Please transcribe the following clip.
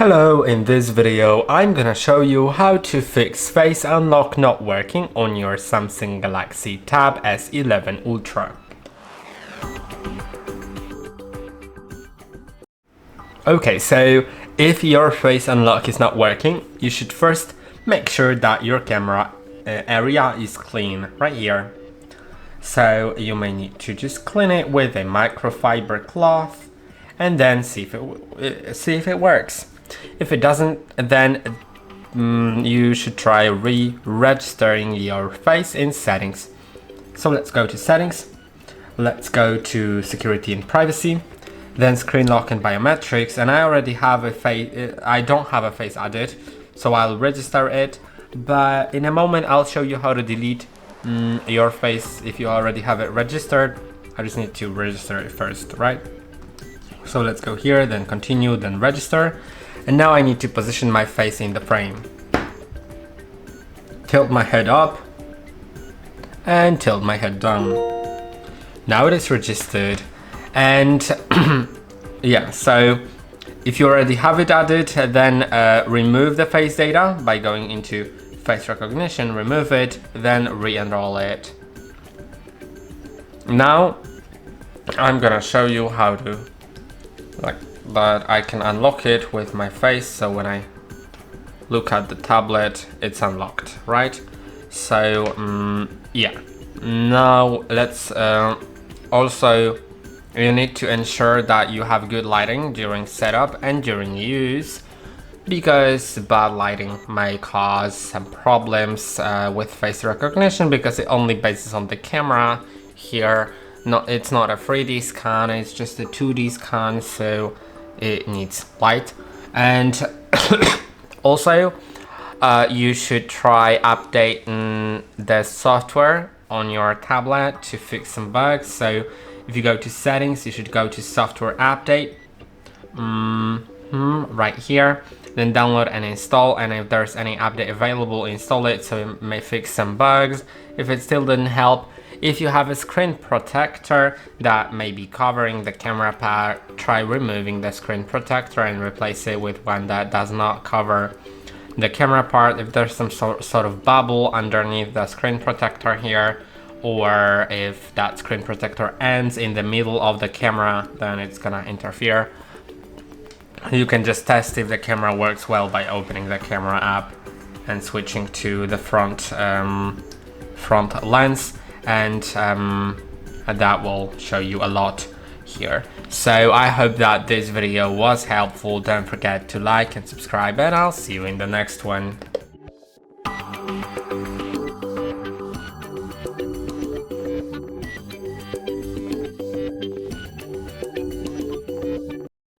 Hello, in this video I'm gonna show you how to fix face unlock not working on your Samsung Galaxy Tab S11 Ultra. Okay, so if your face unlock is not working, you should first make sure that your camera area is clean right here. So you may need to just clean it with a microfiber cloth and then see if it works. If it doesn't, then you should try re-registering your face in settings. So let's go to settings, let's go to security and privacy, then screen lock and biometrics, and I already have a face, I don't have a face added, so I'll register it, but in a moment I'll show you how to delete your face if you already have it registered. I just need to register it first, right? So let's go here, then continue, then register. And now I need to position my face in the frame. Tilt my head up and tilt my head down. Now it is registered, and yeah, so if you already have it added, then remove the face data by going into face recognition, remove it, then re-enroll it. Now I'm gonna show you how to but I can unlock it with my face, so when I look at the tablet it's unlocked, right? So yeah, now let's also you need to ensure that you have good lighting during setup and during use, because bad lighting may cause some problems with face recognition, because it only bases on the camera here. It's not a 3D scan, it's just a 2D scan, so it needs light. And also you should try updating the software on your tablet to fix some bugs. So if you go to settings, you should go to software update right here, then download and install, and if there's any update available, install it, so it may fix some bugs. If it still didn't help, if you have a screen protector that may be covering the camera part, try removing the screen protector and replace it with one that does not cover the camera part. If there's some sort of bubble underneath the screen protector here, or if that screen protector ends in the middle of the camera, then it's gonna interfere. You can just test if the camera works well by opening the camera app and switching to the front lens, and that will show you a lot here. So I hope that this video was helpful. Don't forget to like and subscribe, and I'll see you in the next one.